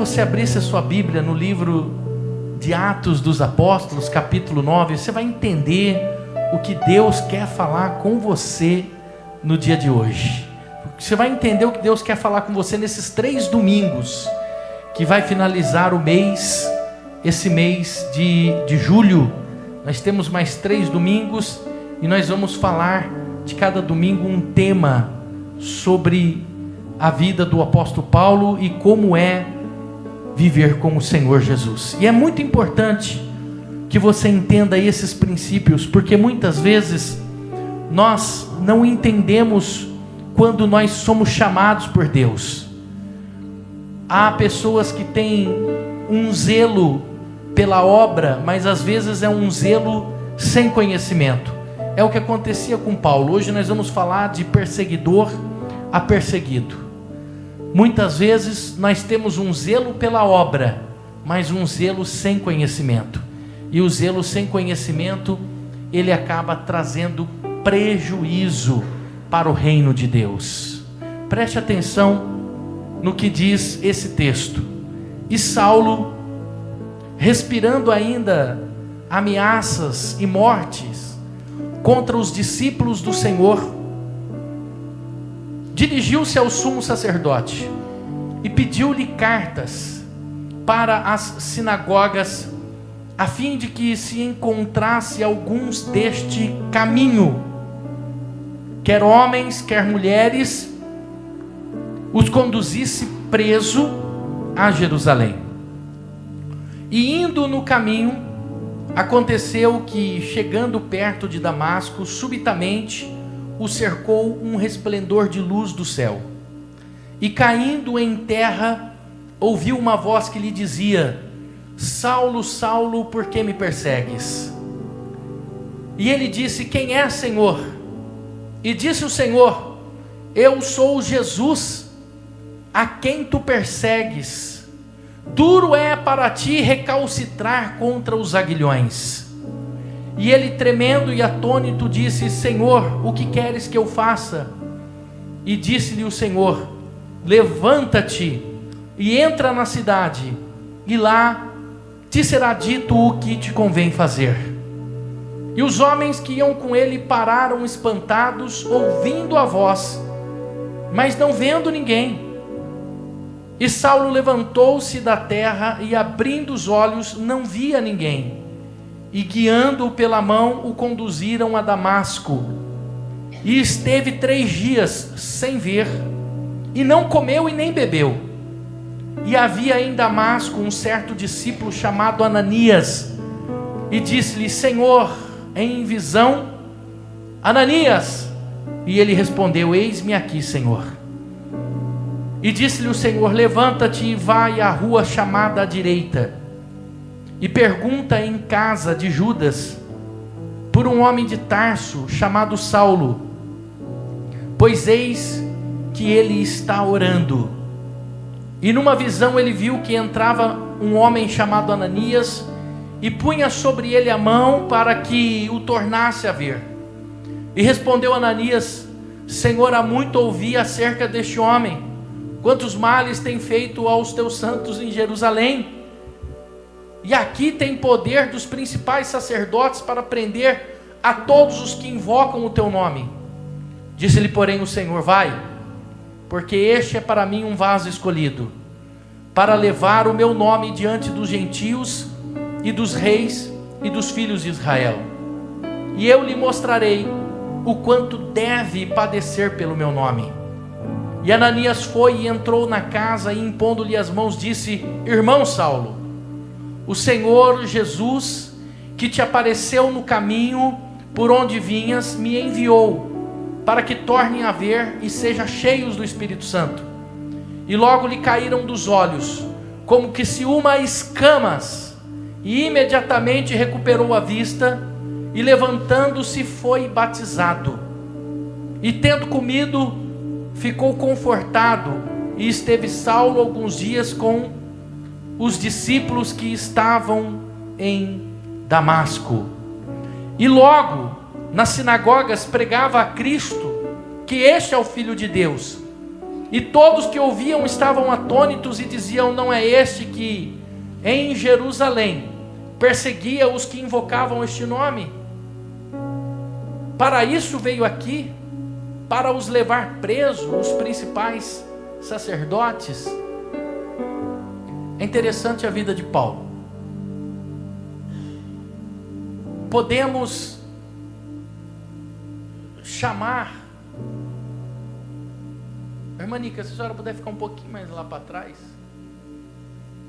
você abrisse a sua Bíblia no livro de Atos dos Apóstolos, capítulo 9, você vai entender o que Deus quer falar com você no dia de hoje. Você vai entender o que Deus quer falar com você nesses 3 domingos, que vai finalizar o mês, esse mês de julho. Nós temos mais 3 domingos e nós vamos falar de cada domingo um tema sobre a vida do apóstolo Paulo e como é viver com o Senhor Jesus. E é muito importante que você entenda esses princípios, porque muitas vezes nós não entendemos quando nós somos chamados por Deus. Há pessoas que têm um zelo pela obra, mas às vezes é um zelo sem conhecimento. É o que acontecia com Paulo. Hoje nós vamos falar de perseguidor a perseguido. Muitas vezes nós temos um zelo pela obra, mas um zelo sem conhecimento. E o zelo sem conhecimento, ele acaba trazendo prejuízo para o reino de Deus. Preste atenção no que diz esse texto. E Saulo, respirando ainda ameaças e mortes contra os discípulos do Senhor, dirigiu-se ao sumo sacerdote e pediu-lhe cartas para as sinagogas, a fim de que se encontrasse alguns deste caminho, quer homens, quer mulheres, os conduzisse preso a Jerusalém. E indo no caminho, aconteceu que, chegando perto de Damasco, subitamente o cercou um resplendor de luz do céu. E caindo em terra, ouviu uma voz que lhe dizia: Saulo, Saulo, por que me persegues? E ele disse: quem é, Senhor? E disse o Senhor: eu sou Jesus, a quem tu persegues. Duro é para ti recalcitrar contra os aguilhões. E ele, tremendo e atônito, disse: Senhor, o que queres que eu faça? E disse-lhe o Senhor: levanta-te e entra na cidade, e lá te será dito o que te convém fazer. E os homens que iam com ele pararam espantados, ouvindo a voz, mas não vendo ninguém. E Saulo levantou-se da terra e, abrindo os olhos, não via ninguém. E guiando-o pela mão, o conduziram a Damasco. E esteve 3 dias sem ver, e não comeu e nem bebeu. E havia em Damasco um certo discípulo chamado Ananias, e disse-lhe: Senhor, em visão, Ananias. E ele respondeu: eis-me aqui, Senhor. E disse-lhe o Senhor: levanta-te e vai à rua chamada à direita, e pergunta em casa de Judas por um homem de Tarso chamado Saulo, pois eis que ele está orando. E numa visão ele viu que entrava um homem chamado Ananias, e punha sobre ele a mão para que o tornasse a ver. E respondeu Ananias: Senhor, há muito ouvi acerca deste homem, quantos males tem feito aos teus santos em Jerusalém. E aqui tem poder dos principais sacerdotes para prender a todos os que invocam o teu nome. Disse-lhe, porém, o Senhor: vai, porque este é para mim um vaso escolhido, para levar o meu nome diante dos gentios e dos reis e dos filhos de Israel. E eu lhe mostrarei o quanto deve padecer pelo meu nome. E Ananias foi e entrou na casa, e impondo-lhe as mãos, disse: irmão Saulo, o Senhor Jesus, que te apareceu no caminho por onde vinhas, me enviou para que tornem a ver e sejam cheios do Espírito Santo. E logo lhe caíram dos olhos como que se uma escamas, e imediatamente recuperou a vista, e levantando-se foi batizado. E tendo comido, ficou confortado, e esteve Saulo alguns dias com os discípulos que estavam em Damasco. E logo nas sinagogas pregava a Cristo, que este é o Filho de Deus. E todos que ouviam estavam atônitos e diziam: não é este que em Jerusalém perseguia os que invocavam este nome? Para isso veio aqui, para os levar presos, os principais sacerdotes. É interessante a vida de Paulo. Podemos chamar... Irmã Nica, se a senhora puder ficar um pouquinho mais lá para trás,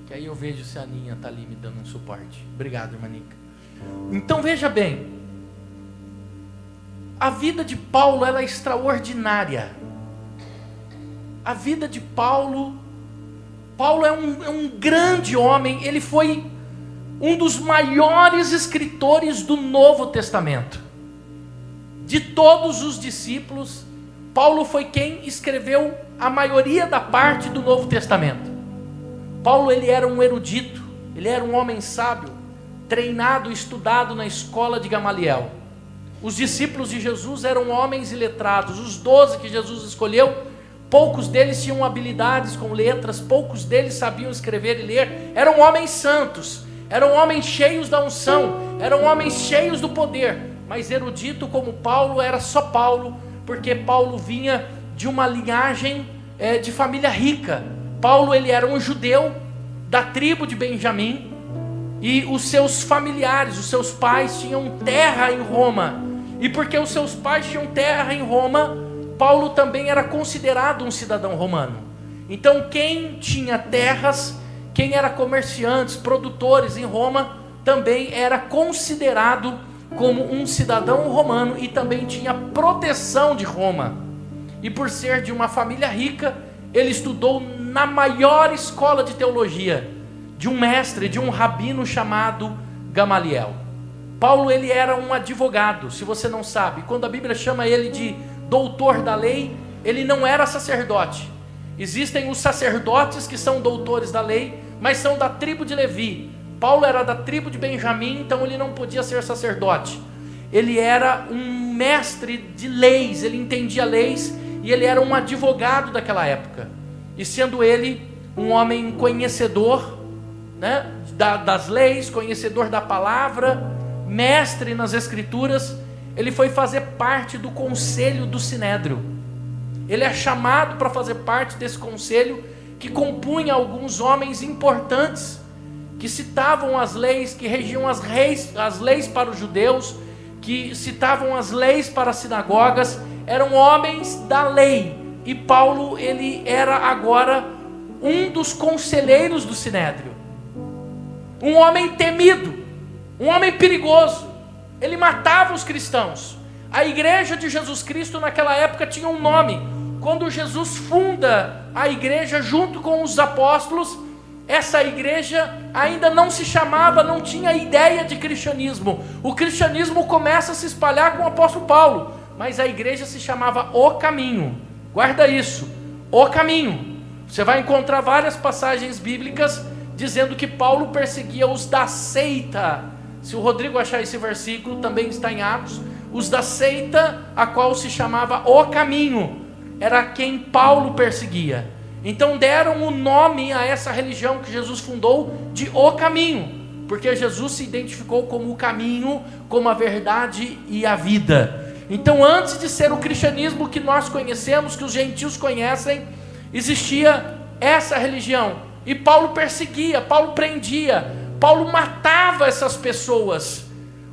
que aí eu vejo se a Aninha está ali me dando um suporte. Obrigado, irmã Nica. Então veja bem, a vida de Paulo, ela é extraordinária. A vida de Paulo é um grande homem. Ele foi um dos maiores escritores do Novo Testamento. De todos os discípulos, Paulo foi quem escreveu a maioria da parte do Novo Testamento. Paulo, ele era um erudito, ele era um homem sábio, treinado e estudado na escola de Gamaliel. Os discípulos de Jesus eram homens iletrados. Os 12 que Jesus escolheu, poucos deles tinham habilidades com letras, poucos deles sabiam escrever e ler. Eram homens santos, eram homens cheios da unção, eram homens cheios do poder. Mas erudito como Paulo era só Paulo, porque Paulo vinha de uma linhagem de família rica. Paulo, ele era um judeu da tribo de Benjamim, e os seus familiares, os seus pais tinham terra em Roma. E porque os seus pais tinham terra em Roma, Paulo também era considerado um cidadão romano. Então quem tinha terras, quem era comerciantes, produtores em Roma, também era considerado como um cidadão romano e também tinha proteção de Roma. E por ser de uma família rica, ele estudou na maior escola de teologia, de um mestre, de um rabino chamado Gamaliel. Paulo, ele era um advogado. Se você não sabe, quando a Bíblia chama ele de doutor da lei, ele não era sacerdote. Existem os sacerdotes que são doutores da lei, mas são da tribo de Levi. Paulo era da tribo de Benjamim, então ele não podia ser sacerdote. Ele era um mestre de leis, ele entendia leis, e ele era um advogado daquela época. E sendo ele um homem conhecedor, né, das leis, conhecedor da palavra, mestre nas escrituras, ele foi fazer parte do conselho do Sinédrio. Ele é chamado para fazer parte desse conselho, que compunha alguns homens importantes, que citavam as leis, que regiam as leis para os judeus, que citavam as leis para as sinagogas. Eram homens da lei. E Paulo, ele era agora um dos conselheiros do Sinédrio. Um homem temido, um homem perigoso. Ele matava os cristãos. A igreja de Jesus Cristo naquela época tinha um nome. Quando Jesus funda a igreja junto com os apóstolos, essa igreja ainda não se chamava, não tinha ideia de cristianismo. O cristianismo começa a se espalhar com o apóstolo Paulo, mas a igreja se chamava O Caminho. Guarda isso, O Caminho. Você vai encontrar várias passagens bíblicas dizendo que Paulo perseguia os da seita. Se o Rodrigo achar esse versículo, também está em Atos. Os da seita, a qual se chamava O Caminho, era quem Paulo perseguia. Então deram o nome a essa religião que Jesus fundou de O Caminho, porque Jesus se identificou como o caminho, como a verdade e a vida. Então, antes de ser o cristianismo que nós conhecemos, que os gentios conhecem, existia essa religião. E Paulo perseguia, Paulo prendia, Paulo matava essas pessoas.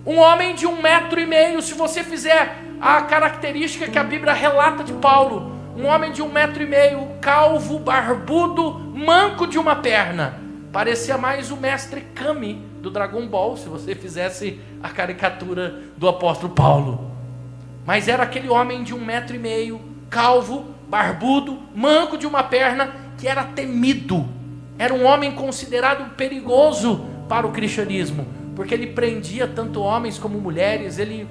Um homem de 1,5 m, se você fizer a característica que a Bíblia relata de Paulo, um homem de 1,5 m, calvo, barbudo, manco de uma perna. Parecia mais o mestre Kami do Dragon Ball, se você fizesse a caricatura do apóstolo Paulo. Mas era aquele homem de 1,5 m, calvo, barbudo, manco de uma perna, que era temido. Era um homem considerado perigoso para o cristianismo, porque ele prendia tanto homens como mulheres, ele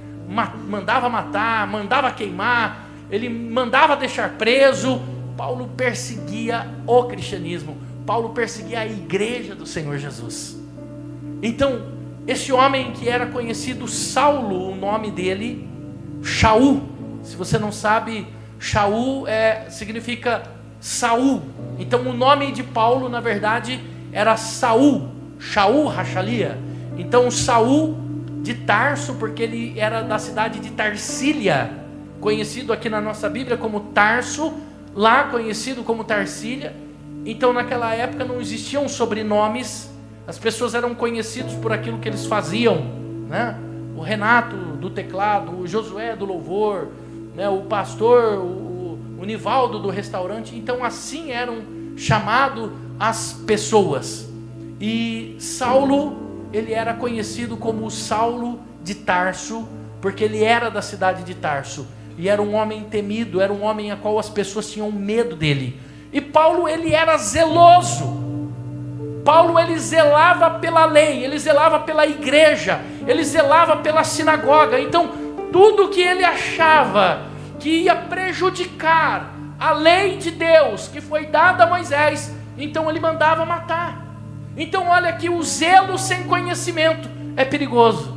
mandava matar, mandava queimar, ele mandava deixar preso. Paulo perseguia o cristianismo, Paulo perseguia a igreja do Senhor Jesus. Então, esse homem que era conhecido Saulo, o nome dele, Shaul, se você não sabe, Shaul significa Saul. Então o nome de Paulo, na verdade, era Saul, Shaul Rachalia. Então Saul de Tarso, porque ele era da cidade de Tarsília, conhecido aqui na nossa Bíblia como Tarso, lá conhecido como Tarsília. Então naquela época não existiam sobrenomes, as pessoas eram conhecidos por aquilo que eles faziam, né? O Renato do teclado, o Josué do louvor, né? O pastor, o Nivaldo do restaurante. Então assim eram chamados as pessoas. E Saulo, ele era conhecido como Saulo de Tarso, porque ele era da cidade de Tarso, e era um homem temido, era um homem a qual as pessoas tinham medo dele. E Paulo, ele era zeloso. Paulo, ele zelava pela lei, ele zelava pela igreja, ele zelava pela sinagoga. Então tudo que ele achava que ia prejudicar a lei de Deus que foi dada a Moisés, então ele mandava matar. Então olha que o zelo sem conhecimento é perigoso.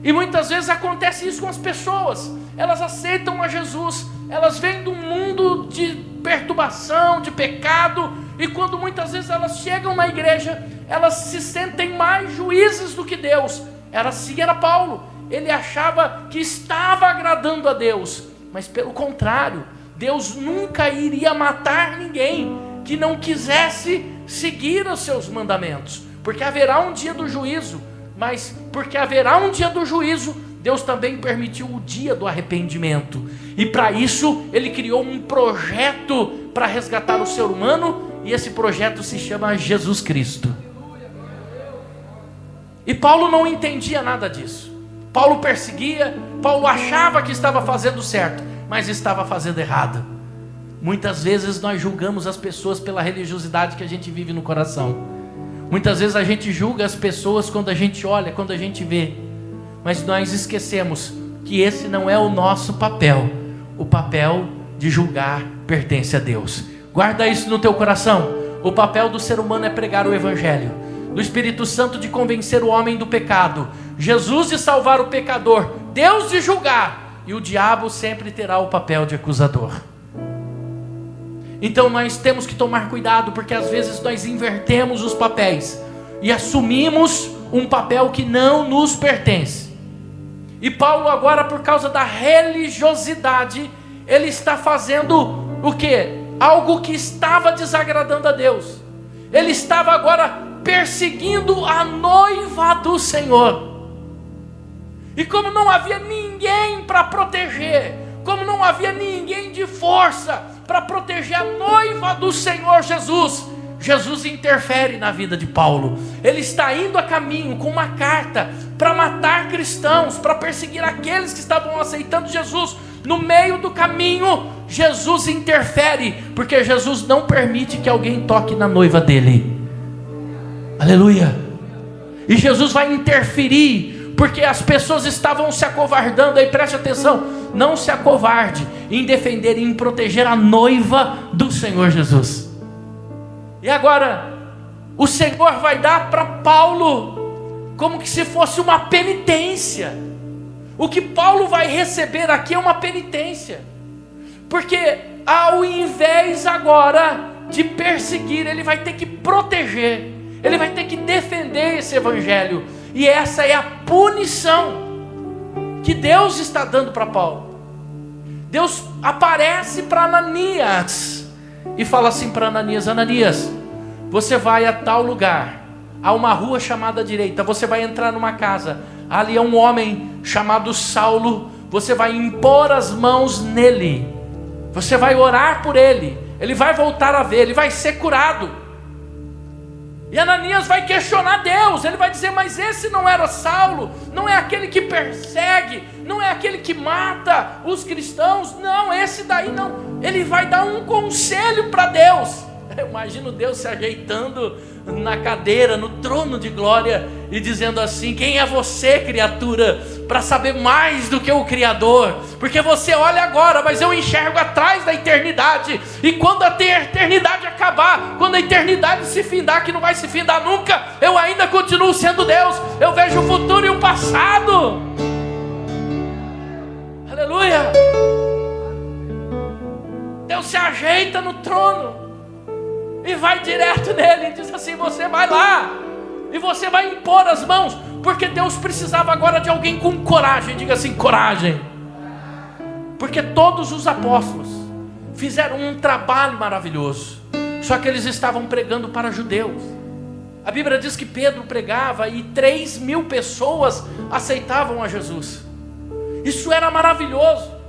E muitas vezes acontece isso com as pessoas. Elas aceitam a Jesus, elas vêm de um mundo de perturbação, de pecado, e quando muitas vezes elas chegam na igreja, elas se sentem mais juízes do que Deus. Era Paulo. Ele achava que estava agradando a Deus, mas pelo contrário, Deus nunca iria matar ninguém que não quisesse seguir os seus mandamentos, porque haverá um dia do juízo. Mas porque haverá um dia do juízo, Deus também permitiu o dia do arrependimento, e para isso Ele criou um projeto para resgatar o ser humano, e esse projeto se chama Jesus Cristo. E Paulo não entendia nada disso. Paulo perseguia, Paulo achava que estava fazendo certo, mas estava fazendo errado. Muitas vezes nós julgamos as pessoas pela religiosidade que a gente vive no coração. Muitas vezes a gente julga as pessoas quando a gente olha, quando a gente vê, mas nós esquecemos que esse não é o nosso papel. O papel de julgar pertence a Deus. Guarda isso no teu coração. O papel do ser humano é pregar o Evangelho, do Espírito Santo de convencer o homem do pecado, Jesus de salvar o pecador, Deus de julgar, e o diabo sempre terá o papel de acusador. Então nós temos que tomar cuidado, porque às vezes nós invertemos os papéis e assumimos um papel que não nos pertence. E Paulo agora, por causa da religiosidade, ele está fazendo o quê? Algo que estava desagradando a Deus. Ele estava agora perseguindo a noiva do Senhor. E como não havia ninguém para proteger, como não havia ninguém de força para proteger a noiva do Senhor Jesus, Jesus interfere na vida de Paulo. Ele está indo a caminho com uma carta para matar cristãos, para perseguir aqueles que estavam aceitando Jesus. No meio do caminho, Jesus interfere, porque Jesus não permite que alguém toque na noiva dele. Aleluia! E Jesus vai interferir, porque as pessoas estavam se acovardando. Aí preste atenção, não se acovarde em defender e em proteger a noiva do Senhor Jesus. E agora, o Senhor vai dar para Paulo como que se fosse uma penitência. O que Paulo vai receber aqui é uma penitência, porque ao invés agora de perseguir, ele vai ter que proteger, ele vai ter que defender esse evangelho. E essa é a punição que Deus está dando para Paulo. Deus aparece para Ananias e fala assim para Ananias: Ananias, você vai a tal lugar, há uma rua chamada direita, você vai entrar numa casa, ali é um homem chamado Saulo, você vai impor as mãos nele, você vai orar por ele, ele vai voltar a ver, ele vai ser curado. E Ananias vai questionar Deus, ele vai dizer: mas esse não era Saulo, não é aquele que persegue, não é aquele que mata os cristãos, não, esse daí não. Ele vai dar um conselho para Deus. Eu imagino Deus se ajeitando na cadeira, no trono de glória, e dizendo assim: quem é você, criatura, para saber mais do que o Criador? Porque você olha agora, mas eu enxergo atrás da eternidade. E quando a eternidade acabar, quando a eternidade se findar, que não vai se findar nunca, eu ainda continuo sendo Deus. Eu vejo o futuro e o passado. Aleluia. Deus se ajeita no trono e vai direto nele e diz assim: você vai lá e você vai impor as mãos, porque Deus precisava agora de alguém com coragem. Diga assim: coragem. Porque todos os apóstolos fizeram um trabalho maravilhoso, só que eles estavam pregando para judeus. A Bíblia diz que Pedro pregava e 3.000 pessoas aceitavam a Jesus. Isso era maravilhoso.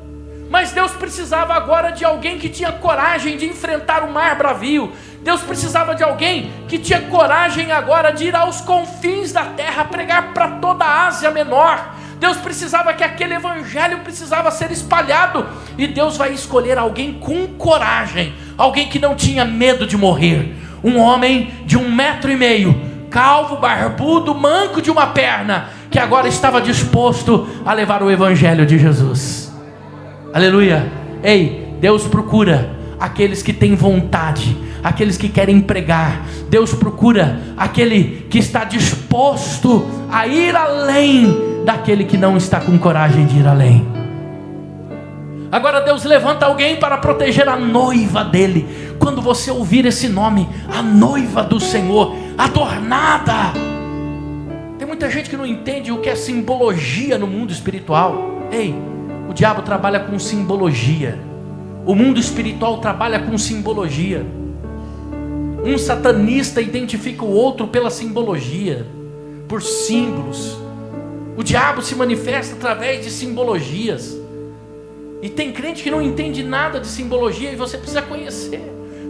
Mas Deus precisava agora de alguém que tinha coragem de enfrentar o mar bravio. Deus precisava de alguém que tinha coragem agora de ir aos confins da terra, pregar para toda a Ásia Menor. Deus precisava que aquele evangelho precisava ser espalhado. E Deus vai escolher alguém com coragem, alguém que não tinha medo de morrer. Um homem de 1,5 metro, calvo, barbudo, manco de uma perna, que agora estava disposto a levar o evangelho de Jesus. Aleluia. Ei, Deus procura aqueles que têm vontade, aqueles que querem pregar. Deus procura aquele que está disposto a ir além daquele que não está com coragem de ir além. Agora Deus levanta alguém para proteger a noiva dele. Quando você ouvir esse nome, a noiva do Senhor, adornada. Tem muita gente que não entende o que é simbologia no mundo espiritual. Ei, o diabo trabalha com simbologia. O mundo espiritual trabalha com simbologia. Um satanista identifica o outro pela simbologia, por símbolos. O diabo se manifesta através de simbologias. E tem crente que não entende nada de simbologia, e você precisa conhecer.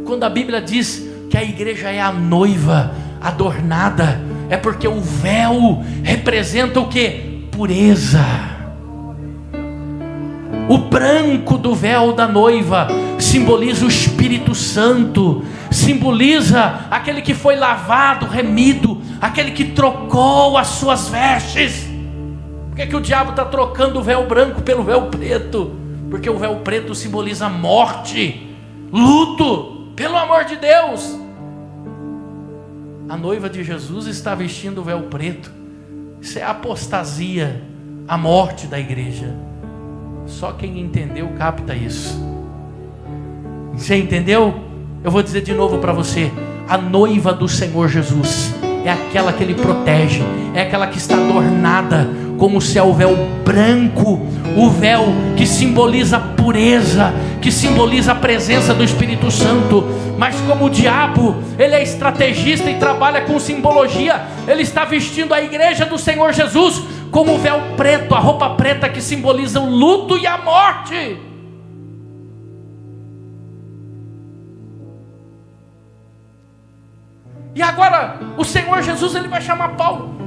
Quando a Bíblia diz que a igreja é a noiva adornada, é porque o véu representa o quê? Pureza. O branco do véu da noiva simboliza o Espírito Santo, simboliza aquele que foi lavado, remido, aquele que trocou as suas vestes. Por que o diabo está trocando o véu branco pelo véu preto? Porque o véu preto simboliza morte, luto. Pelo amor de Deus, a noiva de Jesus está vestindo o véu preto. Isso é a apostasia, a morte da igreja. Só quem entendeu capta isso. Você entendeu? Eu vou dizer de novo para você: a noiva do Senhor Jesus é aquela que Ele protege, é aquela que está adornada como se é o véu branco, o véu que simboliza pureza, que simboliza a presença do Espírito Santo. Mas como o diabo, ele é estrategista e trabalha com simbologia, ele está vestindo a igreja do Senhor Jesus como o véu preto, a roupa preta que simboliza o luto e a morte. E agora o Senhor Jesus, ele vai chamar Paulo.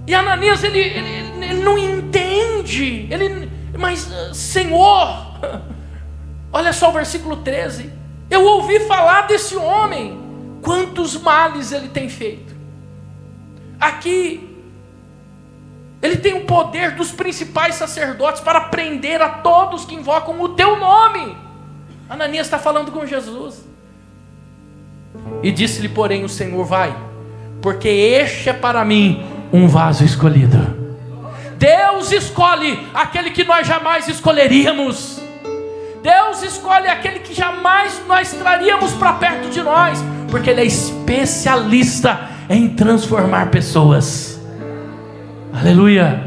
E Ananias, ele não entende. Mas Senhor, olha só o versículo 13. Eu ouvi falar desse homem, quantos males ele tem feito. Aqui, ele tem o poder dos principais sacerdotes para prender a todos que invocam o teu nome. Ananias está falando com Jesus. E disse-lhe, porém, o Senhor: vai, porque este é para mim um vaso escolhido. Deus escolhe aquele que nós jamais escolheríamos. Deus escolhe aquele que jamais nós traríamos para perto de nós, porque Ele é especialista em transformar pessoas. Aleluia.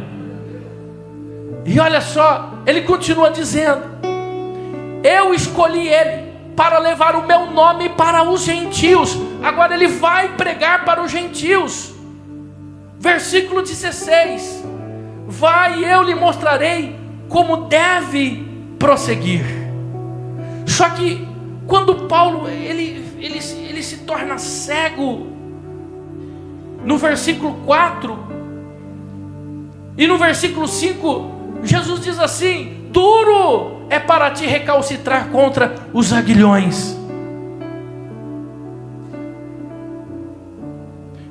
E olha só, ele continua dizendo: eu escolhi ele para levar o meu nome para os gentios. Agora ele vai pregar para os gentios. Versículo 16: vai, eu lhe mostrarei como deve prosseguir. Só que quando Paulo ele se torna cego no versículo 4 e no versículo 5, Jesus diz assim: duro é para ti recalcitrar contra os aguilhões.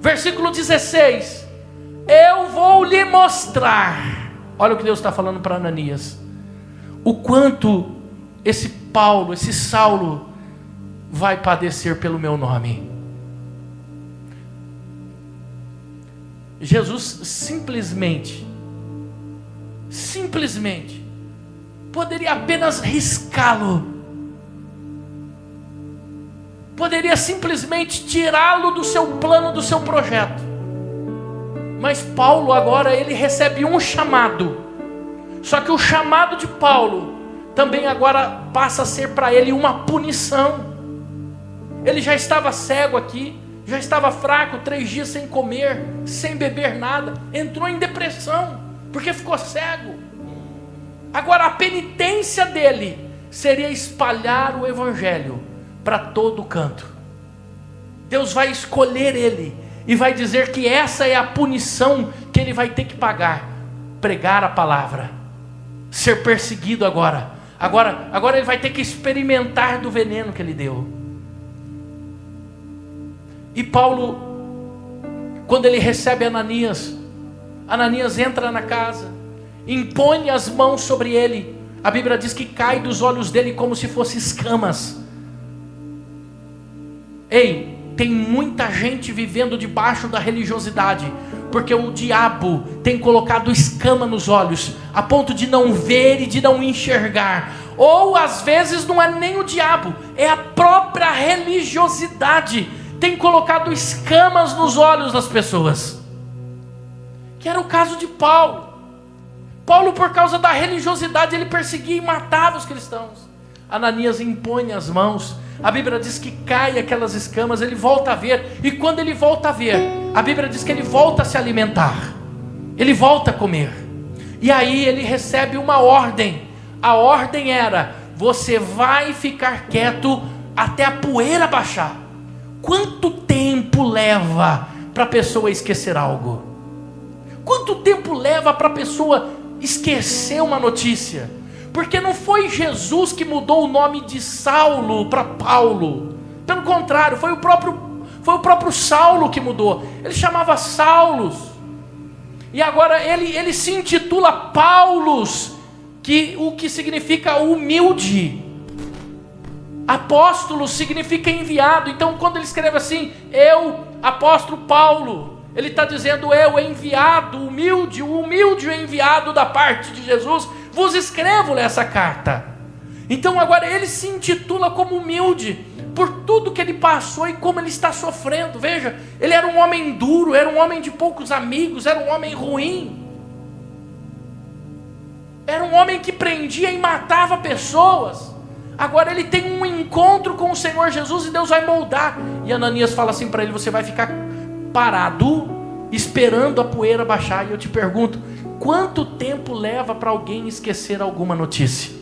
Versículo 16: eu vou lhe mostrar. Olha o que Deus está falando para Ananias: o quanto esse Paulo, esse Saulo vai padecer pelo meu nome. Jesus simplesmente poderia apenas riscá-lo, poderia simplesmente tirá-lo do seu plano, do seu projeto. Mas Paulo agora, ele recebe um chamado. Só que o chamado de Paulo também agora passa a ser para ele uma punição. Ele já estava cego aqui, já estava fraco, 3 dias sem comer, sem beber nada, entrou em depressão, porque ficou cego. Agora a penitência dele seria espalhar o evangelho para todo canto. Deus vai escolher ele e vai dizer que essa é a punição que ele vai ter que pagar: pregar a palavra, ser perseguido agora ele vai ter que experimentar do veneno que ele deu. E Paulo, quando ele recebe Ananias entra na casa, impõe as mãos sobre ele. A Bíblia diz que cai dos olhos dele como se fossem escamas. Ei, tem muita gente vivendo debaixo da religiosidade, porque o diabo tem colocado escama nos olhos, a ponto de não ver e de não enxergar. Ou às vezes não é nem o diabo, é a própria religiosidade tem colocado escamas nos olhos das pessoas, que era o caso de Paulo. Paulo, por causa da religiosidade, ele perseguia e matava os cristãos. Ananias impõe as mãos, a Bíblia diz que cai aquelas escamas, ele volta a ver, e quando ele volta a ver, a Bíblia diz que ele volta a se alimentar, ele volta a comer. E aí ele recebe uma ordem. A ordem era: você vai ficar quieto até a poeira baixar. Quanto tempo leva para a pessoa esquecer algo? Quanto tempo leva para a pessoa esquecer uma notícia? Porque não foi Jesus que mudou o nome de Saulo para Paulo. Pelo contrário, foi o próprio Saulo que mudou. Ele chamava Saulos. E agora ele se intitula Paulos, o que significa humilde. Apóstolo significa enviado. Então quando ele escreve assim, eu, apóstolo Paulo, ele está dizendo: eu, enviado, humilde, o humilde enviado da parte de Jesus, vos escrevo essa carta. Então agora ele se intitula como humilde, por tudo que ele passou e como ele está sofrendo. Veja, ele era um homem duro, era um homem de poucos amigos, era um homem ruim, era um homem que prendia e matava pessoas. Agora ele tem um encontro com o Senhor Jesus e Deus vai moldar. E Ananias fala assim para ele: você vai ficar parado esperando a poeira baixar. E eu te pergunto, quanto tempo leva para alguém esquecer alguma notícia?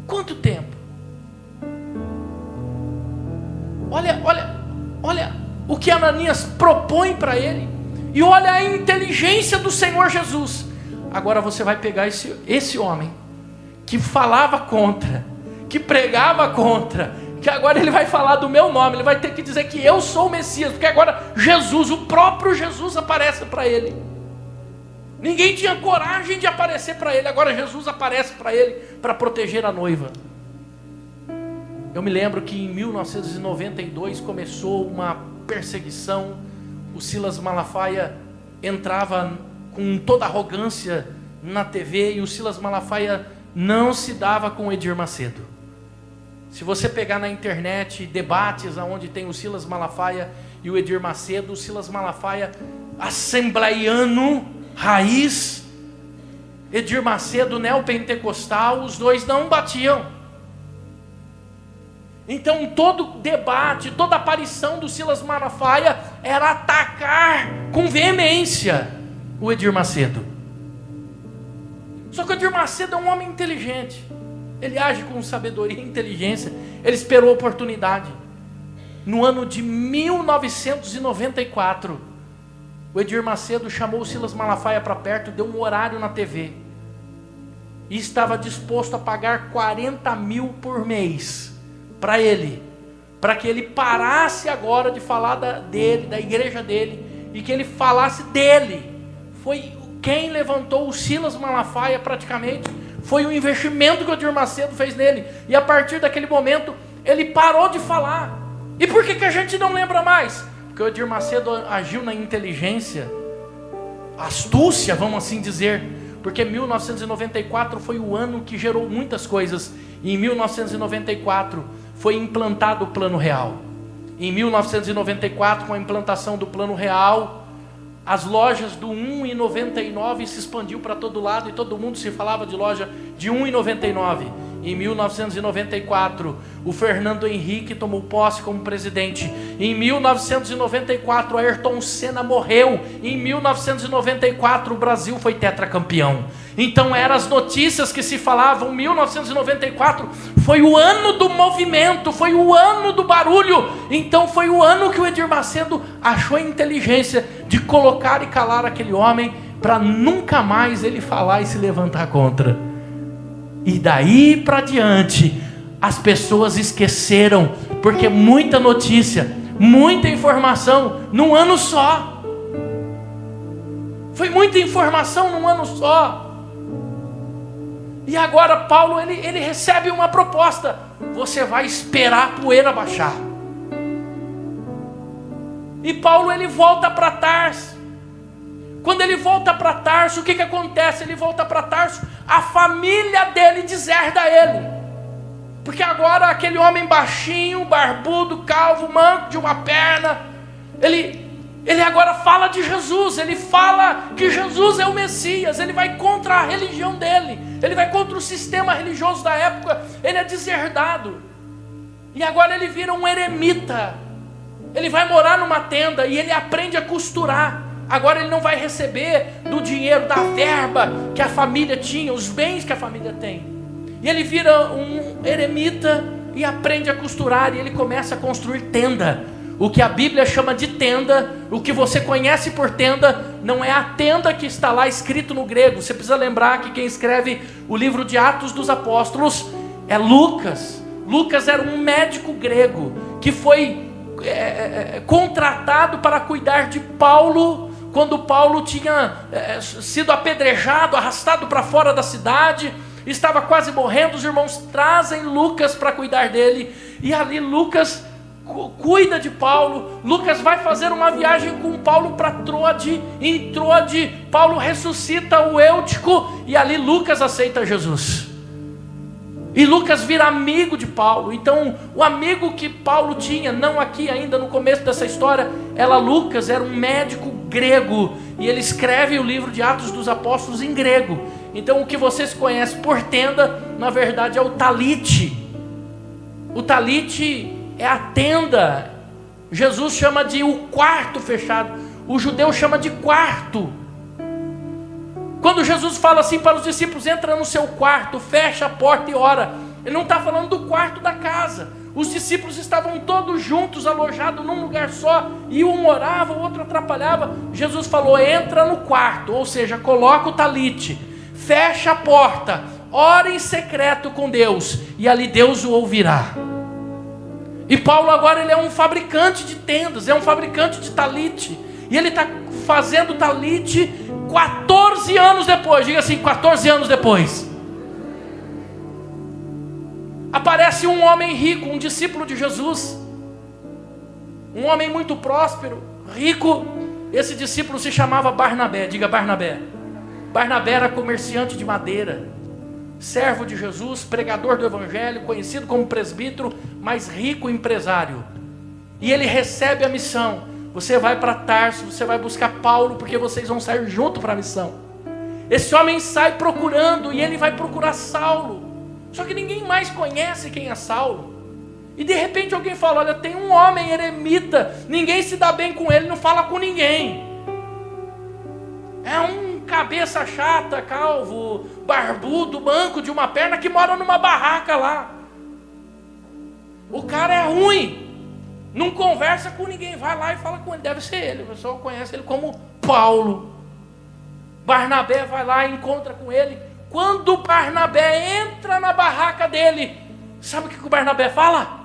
Quanto tempo? Olha o que Ananias propõe para ele, e olha a inteligência do Senhor Jesus. Agora você vai pegar esse homem que falava contra, que pregava contra, que agora ele vai falar do meu nome, ele vai ter que dizer que eu sou o Messias, porque agora Jesus, o próprio Jesus, aparece para ele. Ninguém tinha coragem de aparecer para ele, agora Jesus aparece para ele para proteger a noiva. Eu me lembro que em 1992 começou uma perseguição. O Silas Malafaia entrava com toda arrogância na TV, e o Silas Malafaia não se dava com o Edir Macedo. Se você pegar na internet debates onde tem o Silas Malafaia e o Edir Macedo, o Silas Malafaia, assembleiano, raiz, Edir Macedo, neopentecostal, os dois não batiam. Então todo debate, toda aparição do Silas Malafaia era atacar com veemência o Edir Macedo. Só que o Edir Macedo é um homem inteligente, ele age com sabedoria e inteligência. Ele esperou a oportunidade. No ano de 1994, o Edir Macedo chamou o Silas Malafaia para perto, deu um horário na TV, e estava disposto a pagar 40 mil por mês para ele, para que ele parasse agora de falar dele, da igreja dele, e que ele falasse dele. Foi quem levantou o Silas Malafaia praticamente, foi o investimento que o Edir Macedo fez nele, e a partir daquele momento, ele parou de falar. E por que a gente não lembra mais? Porque o Edir Macedo agiu na inteligência, astúcia, vamos assim dizer, porque 1994 foi o ano que gerou muitas coisas. E em 1994 foi implantado o Plano Real. Em 1994, com a implantação do Plano Real, as lojas do R$1,99 se expandiu para todo lado e todo mundo se falava de loja de R$1,99. Em 1994, o Fernando Henrique tomou posse como presidente. Em 1994, Ayrton Senna morreu. Em 1994, o Brasil foi tetracampeão. Então eram as notícias que se falavam. 1994 foi o ano do movimento, foi o ano do barulho. Então foi o ano que o Edir Macedo achou a inteligência de colocar e calar aquele homem, para nunca mais ele falar e se levantar contra. E daí para diante, as pessoas esqueceram, porque muita notícia, muita informação num ano só. Foi muita informação num ano só. E agora Paulo, ele recebe uma proposta: você vai esperar a poeira baixar. E Paulo, ele volta para Tarso. Quando ele volta para Tarso, o que acontece? Ele volta para Tarso, a família dele deserda ele. Porque agora aquele homem baixinho, barbudo, calvo, manco de uma perna, ele agora fala de Jesus, ele fala que Jesus é o Messias, ele vai contra a religião dele, ele vai contra o sistema religioso da época, ele é deserdado. E agora ele vira um eremita, ele vai morar numa tenda e ele aprende a costurar. Agora ele não vai receber do dinheiro, da verba que a família tinha, os bens que a família tem. E ele vira um eremita e aprende a costurar, e ele começa a construir tenda. O que a Bíblia chama de tenda, o que você conhece por tenda, não é a tenda que está lá escrito no grego. Você precisa lembrar que quem escreve o livro de Atos dos Apóstolos é Lucas. Lucas era um médico grego que foi contratado para cuidar de Paulo, quando Paulo tinha sido apedrejado, arrastado para fora da cidade, estava quase morrendo. Os irmãos trazem Lucas para cuidar dele, e ali Lucas cuida de Paulo. Lucas vai fazer uma viagem com Paulo para Troade. Em Troade, Paulo ressuscita o Eutico, e ali Lucas aceita Jesus. E Lucas vira amigo de Paulo. Então, o amigo que Paulo tinha, não aqui ainda no começo dessa história, Lucas era um médico grego, e ele escreve o livro de Atos dos Apóstolos em grego. Então, o que vocês conhecem por tenda, na verdade é o talite. O talite é a tenda. Jesus chama de o quarto fechado, o judeu chama de quarto. Quando Jesus fala assim para os discípulos: entra no seu quarto, fecha a porta e ora, ele não está falando do quarto da casa. Os discípulos estavam todos juntos, alojados num lugar só, e um orava, o outro atrapalhava. Jesus falou: entra no quarto, ou seja, coloca o talite, fecha a porta, ora em secreto com Deus, e ali Deus o ouvirá. E Paulo agora ele é um fabricante de tendas, é um fabricante de talite, e ele está fazendo talite 14 anos depois. Diga assim: 14 anos depois. Aparece um homem rico, um discípulo de Jesus, um homem muito próspero, rico. Esse discípulo se chamava Barnabé. Diga: Barnabé. Barnabé era comerciante de madeira, servo de Jesus, pregador do evangelho, conhecido como presbítero, mas rico empresário. E ele recebe a missão: você vai para Tarso, você vai buscar Paulo, porque vocês vão sair junto para a missão. Esse homem sai procurando, e ele vai procurar Saulo. Só que ninguém mais conhece quem é Saulo. E de repente alguém fala: olha, tem um homem eremita, ninguém se dá bem com ele, não fala com ninguém. É um cabeça chata, calvo, barbudo, manco de uma perna, que mora numa barraca lá. O cara é ruim, não conversa com ninguém, vai lá e fala com ele. Deve ser ele, o pessoal conhece ele como Paulo. Barnabé vai lá e encontra com ele. Quando Barnabé entra na barraca dele, sabe o que o Barnabé fala?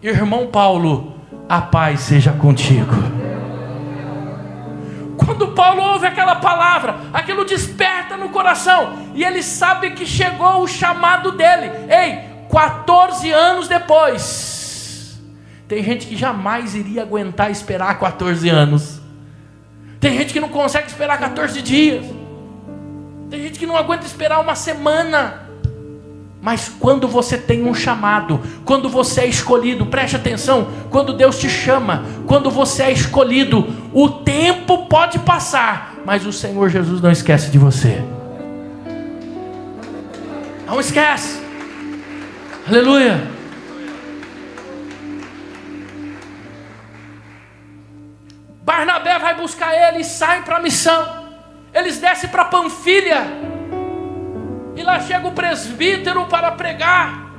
Irmão Paulo, a paz seja contigo. Quando Paulo ouve aquela palavra, aquilo desperta no coração, e ele sabe que chegou o chamado dele. Ei, 14 anos depois, tem gente que jamais iria aguentar esperar 14 anos. Tem gente que não consegue esperar 14 dias. Tem gente que não aguenta esperar uma semana. Mas quando você tem um chamado, quando você é escolhido, preste atenção, quando Deus te chama, quando você é escolhido, o tempo pode passar, mas o Senhor Jesus não esquece de você. Não esquece. Aleluia. Barnabé vai buscar ele e sai para a missão. Eles descem para Panfilha. E lá chega o presbítero para pregar.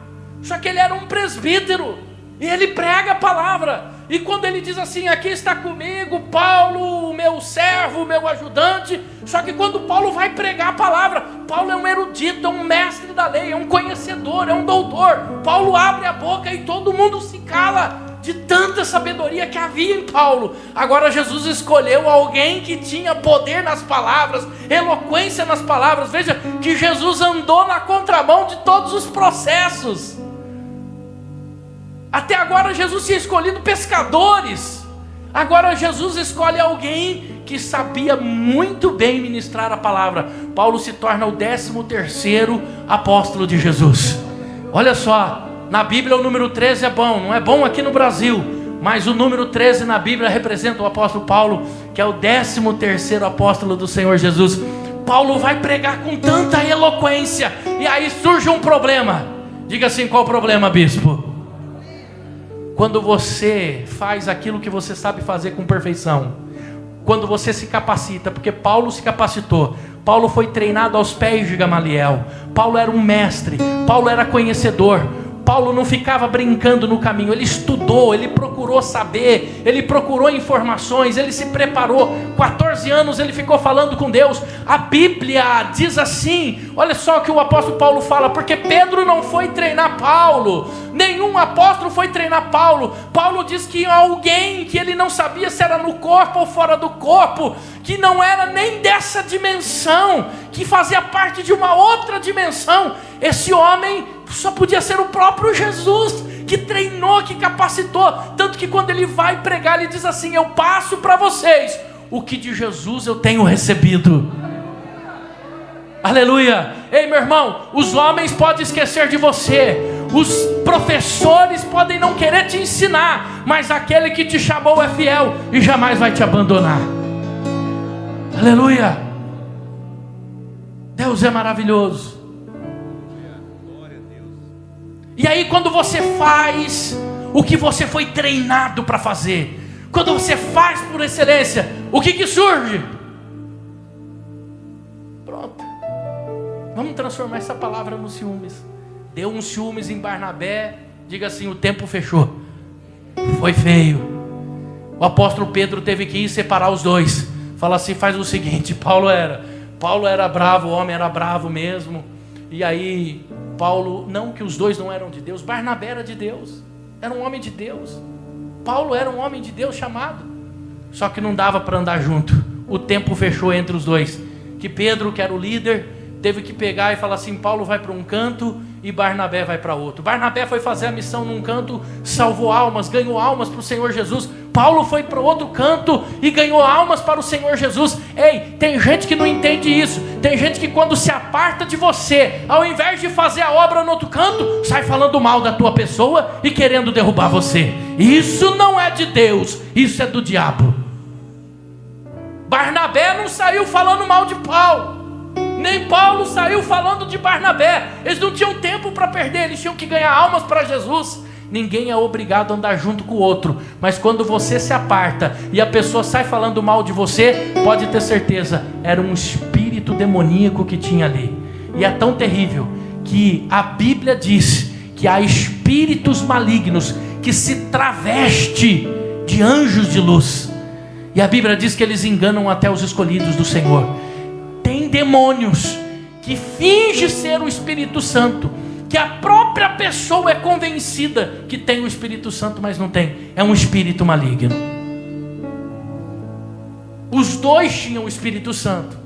Só que ele era um presbítero. E ele prega a palavra. E quando ele diz assim: aqui está comigo Paulo, meu servo, meu ajudante. Só que quando Paulo vai pregar a palavra, Paulo é um erudito, é um mestre da lei, é um conhecedor, é um doutor. Paulo abre a boca e todo mundo se cala de tanta sabedoria que havia em Paulo. Agora Jesus escolheu alguém que tinha poder nas palavras, eloquência nas palavras. Veja que Jesus andou na contramão de todos os processos. Até agora Jesus tinha escolhido pescadores. Agora Jesus escolhe alguém que sabia muito bem ministrar a palavra. Paulo se torna o 13º apóstolo de Jesus. Olha só, na Bíblia o número 13 é bom, não é bom aqui no Brasil, mas o número 13 na Bíblia representa o apóstolo Paulo, que é o 13º apóstolo do Senhor Jesus. Paulo vai pregar com tanta eloquência, e aí surge um problema. Diga assim: qual o problema, bispo? Quando você faz aquilo que você sabe fazer com perfeição, quando você se capacita, porque Paulo se capacitou. Paulo foi treinado aos pés de Gamaliel. Paulo era um mestre, Paulo era conhecedor. Paulo não ficava brincando no caminho, ele estudou, ele procurou saber, ele procurou informações, ele se preparou. 14 anos ele ficou falando com Deus. A Bíblia diz assim, olha só o que o apóstolo Paulo fala: porque Pedro não foi treinar Paulo, nenhum apóstolo foi treinar Paulo. Paulo diz que alguém que ele não sabia se era no corpo ou fora do corpo, que não era nem dessa dimensão, que fazia parte de uma outra dimensão, esse homem só podia ser o próprio Jesus, que treinou, que capacitou. Tanto que quando ele vai pregar, ele diz assim: eu passo para vocês o que de Jesus eu tenho recebido. Aleluia. Ei, meu irmão, os homens podem esquecer de você, os professores podem não querer te ensinar, mas aquele que te chamou é fiel e jamais vai te abandonar. Aleluia. Deus é maravilhoso. E aí quando você faz o que você foi treinado para fazer, quando você faz por excelência, o que surge? Pronto. Vamos transformar essa palavra nos ciúmes. Deu uns ciúmes em Barnabé. Diga assim: o tempo fechou. Foi feio. O apóstolo Pedro teve que ir separar os dois. Fala assim: faz o seguinte. Paulo era bravo, o homem era bravo mesmo. E aí Paulo, não que os dois não eram de Deus, Barnabé era de Deus, era um homem de Deus. Paulo era um homem de Deus chamado. Só que não dava para andar junto. O tempo fechou entre os dois. Que Pedro, que era o líder, teve que pegar e falar assim: Paulo vai para um canto e Barnabé vai para outro. Barnabé foi fazer a missão num canto, salvou almas, ganhou almas para o Senhor Jesus. Paulo foi para outro canto e ganhou almas para o Senhor Jesus. Ei, tem gente que não entende isso. Tem gente que quando se aparta de você, ao invés de fazer a obra no outro canto, sai falando mal da tua pessoa e querendo derrubar você. Isso não é de Deus, isso é do diabo. Barnabé não saiu falando mal de Paulo, nem Paulo saiu falando de Barnabé. Eles não tinham tempo para perder, eles tinham que ganhar almas para Jesus. Ninguém é obrigado a andar junto com o outro, mas quando você se aparta e a pessoa sai falando mal de você, pode ter certeza, era um espírito demoníaco que tinha ali. E é tão terrível que a Bíblia diz que há espíritos malignos que se travestem de anjos de luz. E a Bíblia diz que eles enganam até os escolhidos do Senhor. Tem demônios que fingem ser o Espírito Santo, que a própria pessoa é convencida que tem o Espírito Santo, mas não tem. É um espírito maligno. Os dois tinham o Espírito Santo,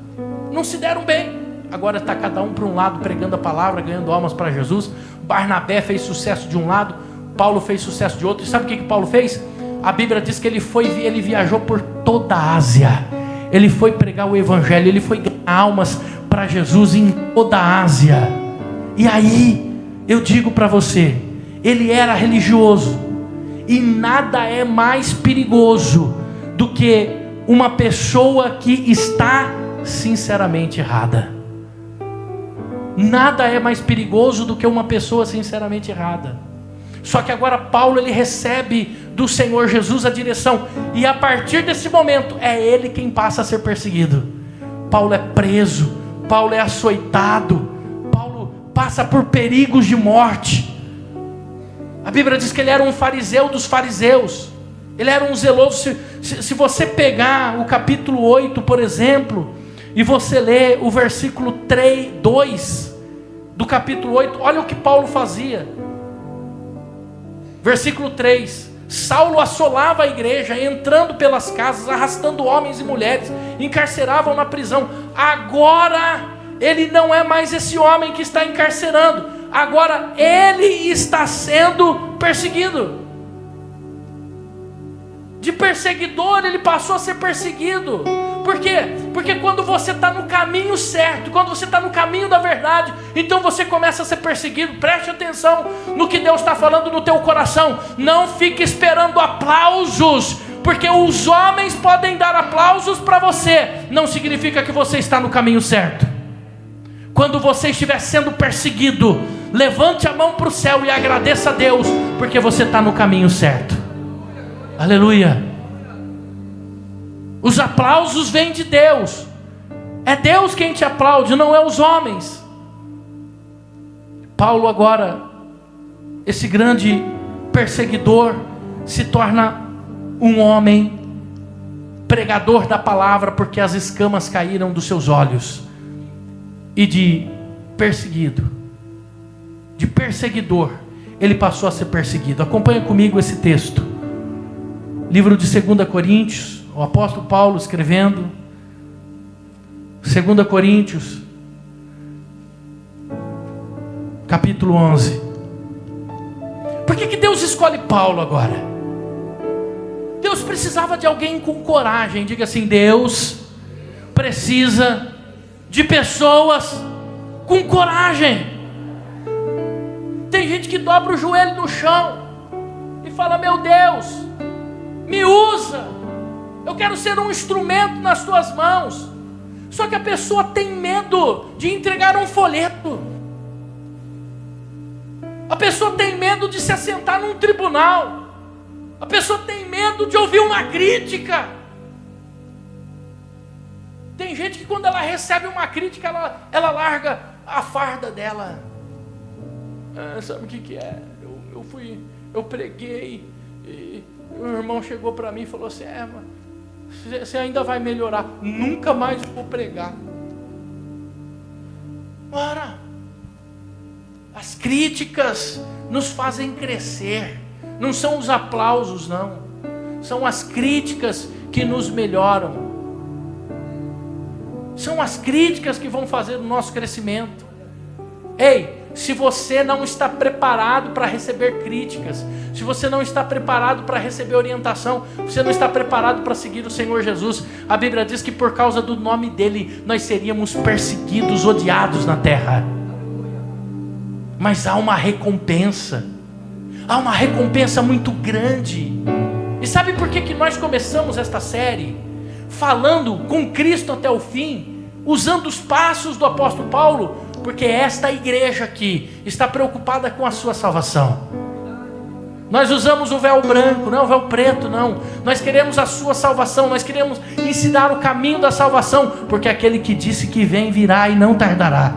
não se deram bem. Agora está cada um para um lado, pregando a palavra, ganhando almas para Jesus. Barnabé fez sucesso de um lado, Paulo fez sucesso de outro. E sabe o que Paulo fez? A Bíblia diz que ele viajou por toda a Ásia. Ele foi pregar o Evangelho, ele foi ganhar almas para Jesus em toda a Ásia. E aí, eu digo para você, ele era religioso, e nada é mais perigoso do que uma pessoa que está sinceramente errada. Nada é mais perigoso do que uma pessoa sinceramente errada. Só que agora Paulo, ele recebe do Senhor Jesus a direção, e a partir desse momento é ele quem passa a ser perseguido. Paulo é preso, Paulo é açoitado, Paulo passa por perigos de morte. A Bíblia diz que ele era um fariseu dos fariseus, ele era um zeloso. Se você pegar o capítulo 8, por exemplo, e você ler o versículo 2 do capítulo 8, olha o que Paulo fazia. Versículo 3: Saulo assolava a igreja, entrando pelas casas, arrastando homens e mulheres, encarceravam na prisão. Agora ele não é mais esse homem que está encarcerando, agora ele está sendo perseguido. De perseguidor ele passou a ser perseguido. Por quê? Porque quando você está no caminho certo, quando você está no caminho da verdade, então você começa a ser perseguido. Preste atenção no que Deus está falando no teu coração. Não fique esperando aplausos, porque os homens podem dar aplausos para você, não significa que você está no caminho certo. Quando você estiver sendo perseguido, levante a mão para o céu e agradeça a Deus, porque você está no caminho certo. Aleluia. Os aplausos vêm de Deus. É Deus quem te aplaude, não é os homens. Paulo agora, esse grande perseguidor, se torna um homem pregador da palavra, porque as escamas caíram dos seus olhos. E de perseguido, de perseguidor, ele passou a ser perseguido. Acompanha comigo esse texto. Livro de 2 Coríntios, o apóstolo Paulo escrevendo. 2 Coríntios, capítulo 11. Por que Deus escolhe Paulo agora? Deus precisava de alguém com coragem. Diga assim: Deus precisa de pessoas com coragem. Tem gente que dobra o joelho no chão e fala: meu Deus, me usa, eu quero ser um instrumento nas tuas mãos. Só que a pessoa tem medo de entregar um folheto. A pessoa tem medo de se assentar num tribunal. A pessoa tem medo de ouvir uma crítica. Tem gente que quando ela recebe uma crítica, ela larga a farda dela. Sabe o que é? Eu preguei, e o irmão chegou para mim e falou assim: você ainda vai melhorar. Nunca mais vou pregar. Ora, as críticas nos fazem crescer. Não são os aplausos, não. São as críticas que nos melhoram. São as críticas que vão fazer o nosso crescimento. Ei, se você não está preparado para receber críticas, se você não está preparado para receber orientação, você não está preparado para seguir o Senhor Jesus, a Bíblia diz que por causa do nome dele, nós seríamos perseguidos, odiados na terra. Mas há uma recompensa. Há uma recompensa muito grande. E sabe por que nós começamos esta série falando com Cristo até o fim, usando os passos do apóstolo Paulo? Porque esta igreja aqui está preocupada com a sua salvação. Nós usamos o véu branco, não o véu preto, não. Nós queremos a sua salvação, nós queremos ensinar o caminho da salvação, porque aquele que disse que vem, virá e não tardará.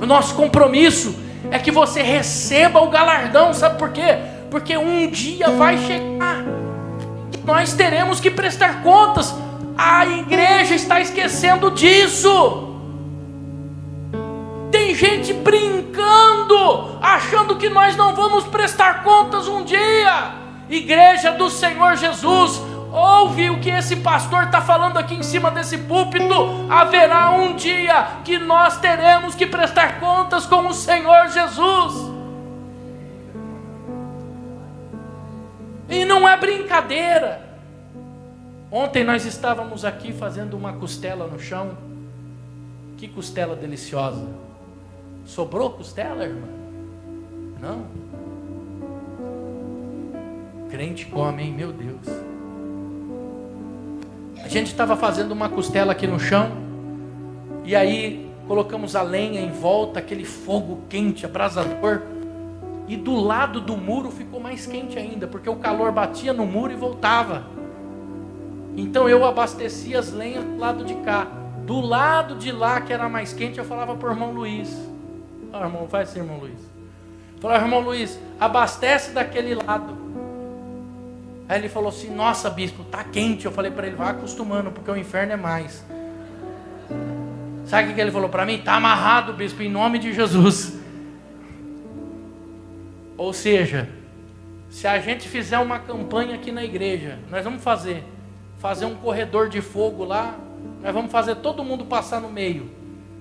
O nosso compromisso é que você receba o galardão. Sabe por quê? Porque um dia vai chegar, nós teremos que prestar contas. A igreja está esquecendo disso. Tem gente brincando, achando que nós não vamos prestar contas um dia. Igreja do Senhor Jesus, ouve o que esse pastor está falando aqui em cima desse púlpito. Haverá um dia que nós teremos que prestar contas com o Senhor Jesus. E não é brincadeira. Ontem nós estávamos aqui fazendo uma costela no chão, Que costela deliciosa. Sobrou costela, irmã? Não. Crente come, hein? Meu Deus. A gente estava fazendo uma costela aqui no chão. E aí colocamos a lenha em volta, aquele fogo quente, abrasador. E do lado do muro ficou mais quente ainda, porque o calor batia no muro e voltava. Então eu abastecia as lenhas do lado de cá. Do lado de lá, que era mais quente, eu falava para o irmão Luiz. Ó, irmão, faz assim, irmão Luiz. Falava, irmão Luiz, abastece daquele lado. Aí ele falou assim, nossa bispo, tá quente. Eu falei para ele, vai acostumando, porque o inferno é mais. Sabe o que ele falou para mim? Tá amarrado, bispo, em nome de Jesus. Ou seja, se a gente fizer uma campanha aqui na igreja, nós vamos fazer um corredor de fogo lá, nós vamos fazer todo mundo passar no meio.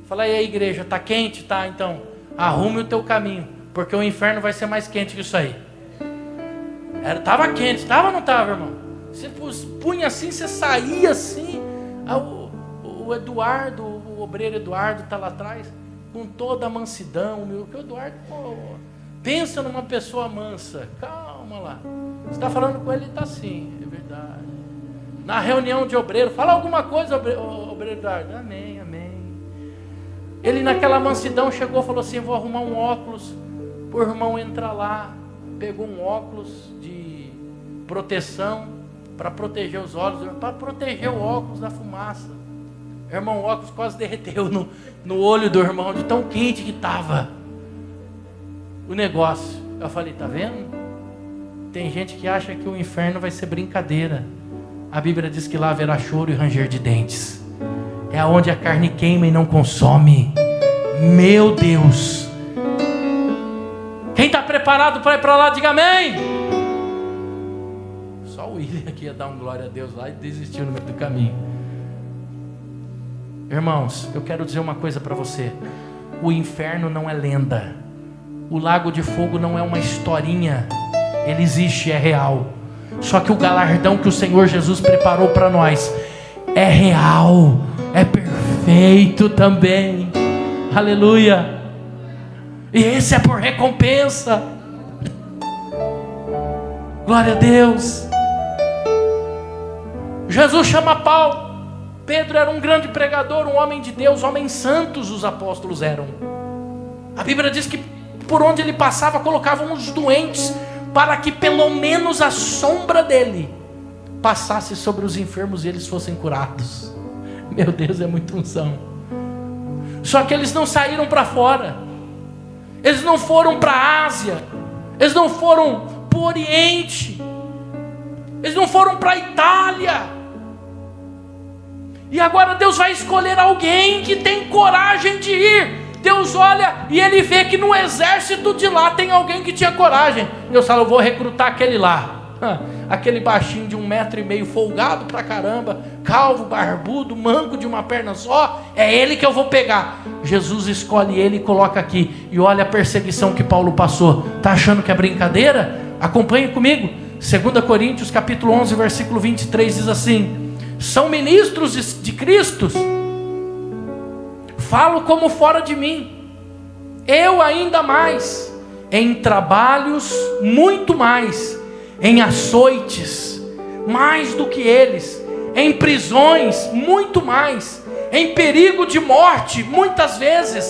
Fala, e aí igreja, tá quente? Tá, então, arrume o teu caminho, porque o inferno vai ser mais quente que isso aí. Tava quente, tava ou não tava, irmão? Você punha assim, você saía assim. O Eduardo, o obreiro Eduardo tá lá atrás, com toda a mansidão, que o Eduardo, pensa numa pessoa mansa, calma lá. Você está falando com ele, ele está assim, é verdade. Na reunião de obreiro, fala alguma coisa, obreiro Eduardo, amém, amém. Ele naquela mansidão chegou e falou assim, vou arrumar um óculos, para o irmão entrar lá. Pegou um óculos de proteção, para proteger os olhos, para proteger o óculos da fumaça. Irmão, o óculos quase derreteu no olho do irmão, de tão quente que estava o negócio. Eu falei, tá vendo? Tem gente que acha que o inferno vai ser brincadeira. A Bíblia diz que lá haverá choro e ranger de dentes. É onde a carne queima e não consome. Meu Deus. Quem está preparado para ir para lá, diga amém. Só o William aqui ia dar um glória a Deus lá e desistiu no meio do caminho. Irmãos, eu quero dizer uma coisa para você. O inferno não é lenda. O lago de fogo não é uma historinha. Ele existe, é real. Só que o galardão que o Senhor Jesus preparou para nós é real, é perfeito também. Aleluia. E esse é por recompensa. Glória a Deus. Jesus chama Paulo. Pedro era um grande pregador, um homem de Deus, homens santos os apóstolos eram. A Bíblia diz que por onde ele passava colocavam os doentes, para que pelo menos a sombra dele passasse sobre os enfermos e eles fossem curados. Meu Deus, é muita unção. Só que eles não saíram para fora, eles não foram para a Ásia, eles não foram para o Oriente, eles não foram para a Itália. E agora Deus vai escolher alguém que tem coragem de ir. Deus olha e ele vê que no exército de lá tem alguém que tinha coragem. Deus fala, eu vou recrutar aquele lá. Aquele baixinho de 1,5 m, folgado pra caramba, calvo, barbudo, manco de uma perna só. É ele que eu vou pegar. Jesus escolhe ele e coloca aqui. E olha a perseguição que Paulo passou. Tá achando que é brincadeira? Acompanhe comigo. 2 Coríntios capítulo 11, versículo 23 diz assim: são ministros de Cristo. Falo como fora de mim, eu ainda mais, em trabalhos muito mais, em açoites mais do que eles, em prisões muito mais, em perigo de morte muitas vezes.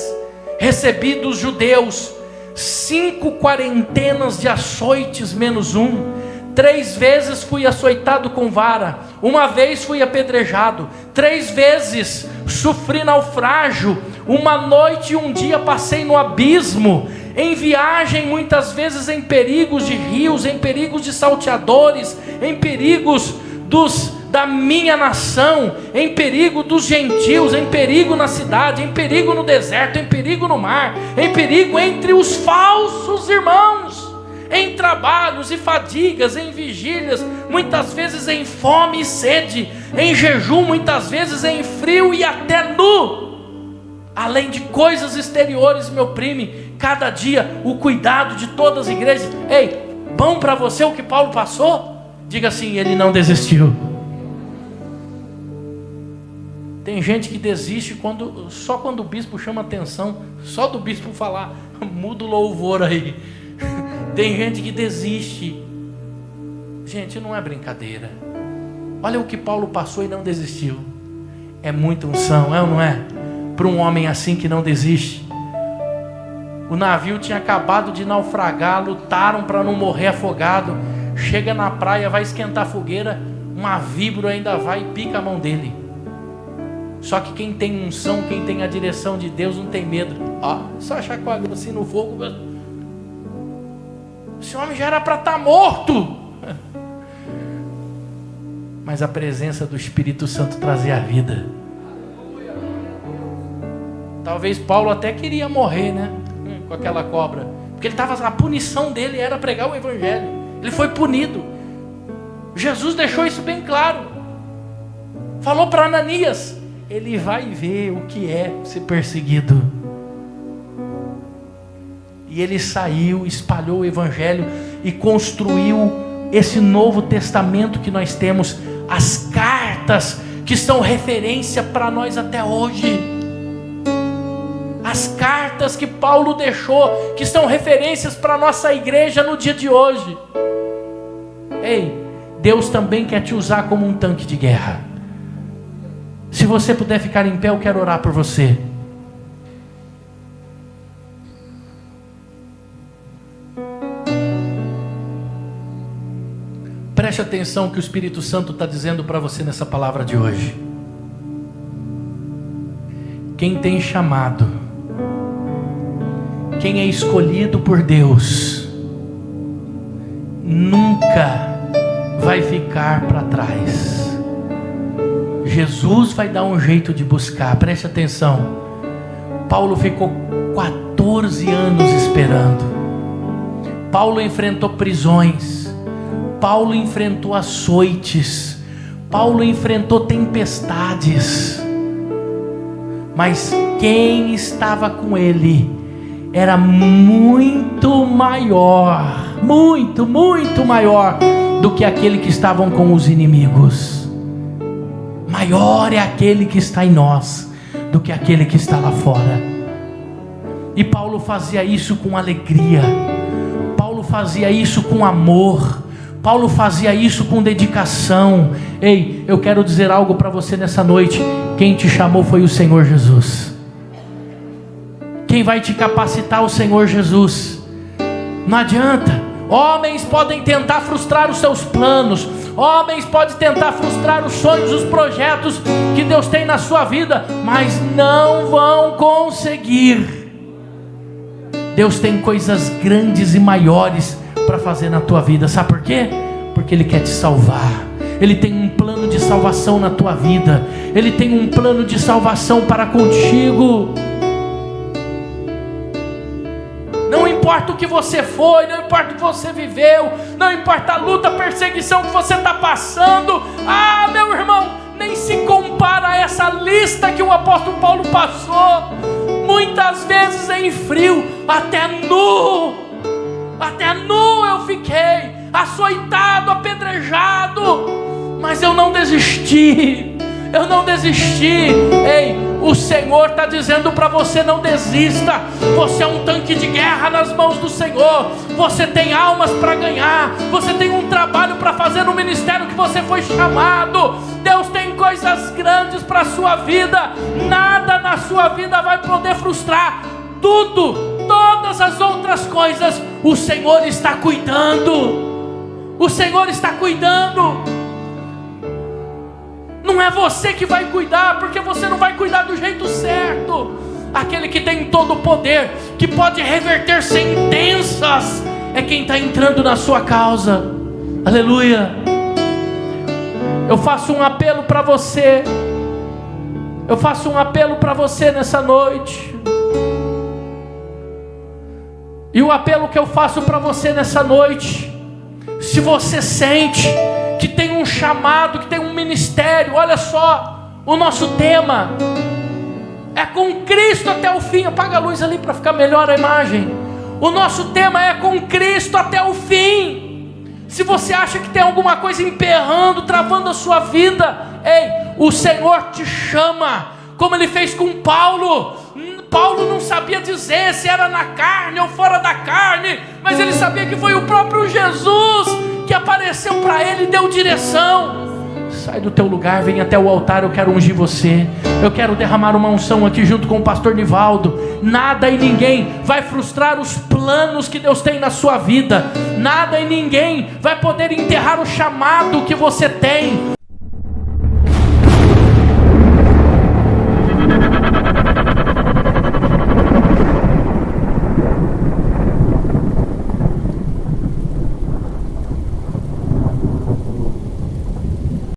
Recebi dos judeus 5 quarentenas de açoites menos um. 3 vezes fui açoitado com vara, 1 vez fui apedrejado, 3 vezes sofri naufrágio, 1 noite e 1 dia passei no abismo, em viagem muitas vezes em perigos de rios, em perigos de salteadores, em perigos da minha nação, em perigo dos gentios, em perigo na cidade, em perigo no deserto, em perigo no mar, em perigo entre os falsos irmãos, em trabalhos e fadigas, em vigílias, muitas vezes em fome e sede, em jejum, muitas vezes em frio e até nu. Além de coisas exteriores me oprime cada dia o cuidado de todas as igrejas. Ei, bom para você o que Paulo passou? Diga assim, ele não desistiu. Tem gente que desiste só quando o bispo chama atenção, só do bispo falar, muda o louvor aí. Tem gente que desiste. Gente, não é brincadeira. Olha o que Paulo passou e não desistiu. É muita unção, é ou não é? Para um homem assim que não desiste. O navio tinha acabado de naufragar, lutaram para não morrer afogado. Chega na praia, vai esquentar a fogueira, uma víbora ainda vai e pica a mão dele. Só que quem tem unção, quem tem a direção de Deus, não tem medo. Só chacoalhou assim no fogo. Esse homem já era para estar morto. Mas a presença do Espírito Santo trazia a vida. Talvez Paulo até queria morrer, né? Com aquela cobra. Porque a punição dele era pregar o Evangelho. Ele foi punido. Jesus deixou isso bem claro. Falou para Ananias: ele vai ver o que é ser perseguido. E ele saiu, espalhou o Evangelho e construiu esse Novo Testamento que nós temos. As cartas que são referência para nós até hoje. As cartas que Paulo deixou, que são referências para a nossa igreja no dia de hoje. Ei, Deus também quer te usar como um tanque de guerra. Se você puder ficar em pé, eu quero orar por você. Preste atenção que o Espírito Santo está dizendo para você nessa palavra de hoje. Quem tem chamado, quem é escolhido por Deus, nunca vai ficar para trás. Jesus vai dar um jeito de buscar. Preste atenção. Paulo ficou 14 anos esperando. Paulo enfrentou prisões. Paulo enfrentou açoites. Paulo enfrentou tempestades. Mas quem estava com ele era muito maior, muito maior do que aquele que estavam com os inimigos. Maior é aquele que está em nós do que aquele que está lá fora. E Paulo fazia isso com alegria. Paulo fazia isso com amor. Paulo fazia isso com dedicação. Ei, eu quero dizer algo para você nessa noite. Quem te chamou foi o Senhor Jesus. Quem vai te capacitar é o Senhor Jesus. Não adianta. Homens podem tentar frustrar os seus planos. Homens podem tentar frustrar os sonhos, os projetos que Deus tem na sua vida, mas não vão conseguir. Deus tem coisas grandes e maiores para fazer na tua vida. Sabe por quê? Porque Ele quer te salvar. Ele tem um plano de salvação na tua vida. Ele tem um plano de salvação para contigo. Não importa o que você foi, não importa o que você viveu, não importa a luta, a perseguição que você está passando. Meu irmão, nem se compara a essa lista que o apóstolo Paulo passou. Muitas vezes em frio, até nu eu fiquei, açoitado, apedrejado, mas eu não desisti. Ei, o Senhor está dizendo para você: não desista. Você é um tanque de guerra nas mãos do Senhor. Você tem almas para ganhar. Você tem um trabalho para fazer no ministério que você foi chamado. Deus tem coisas grandes para a sua vida. Nada na sua vida vai poder frustrar. Todas as outras coisas, o Senhor está cuidando. O Senhor está cuidando. Não é você que vai cuidar, porque você não vai cuidar do jeito certo. Aquele que tem todo o poder, que pode reverter sentenças, é quem está entrando na sua causa. Aleluia. Eu faço um apelo para você. Eu faço um apelo para você nessa noite. E o apelo que eu faço para você nessa noite: se você sente que tem um chamado, que tem um ministério, olha só, o nosso tema é com Cristo até o fim. Apaga a luz ali para ficar melhor a imagem. O nosso tema é com Cristo até o fim. Se você acha que tem alguma coisa emperrando, travando a sua vida, ei, o Senhor te chama, como Ele fez com Paulo. Paulo não sabia dizer se era na carne ou fora da carne, mas ele sabia que foi o próprio Jesus que apareceu para ele e deu direção. Sai do teu lugar, vem até o altar, eu quero ungir você. Eu quero derramar uma unção aqui junto com o pastor Nivaldo. Nada e ninguém vai frustrar os planos que Deus tem na sua vida. Nada e ninguém vai poder enterrar o chamado que você tem,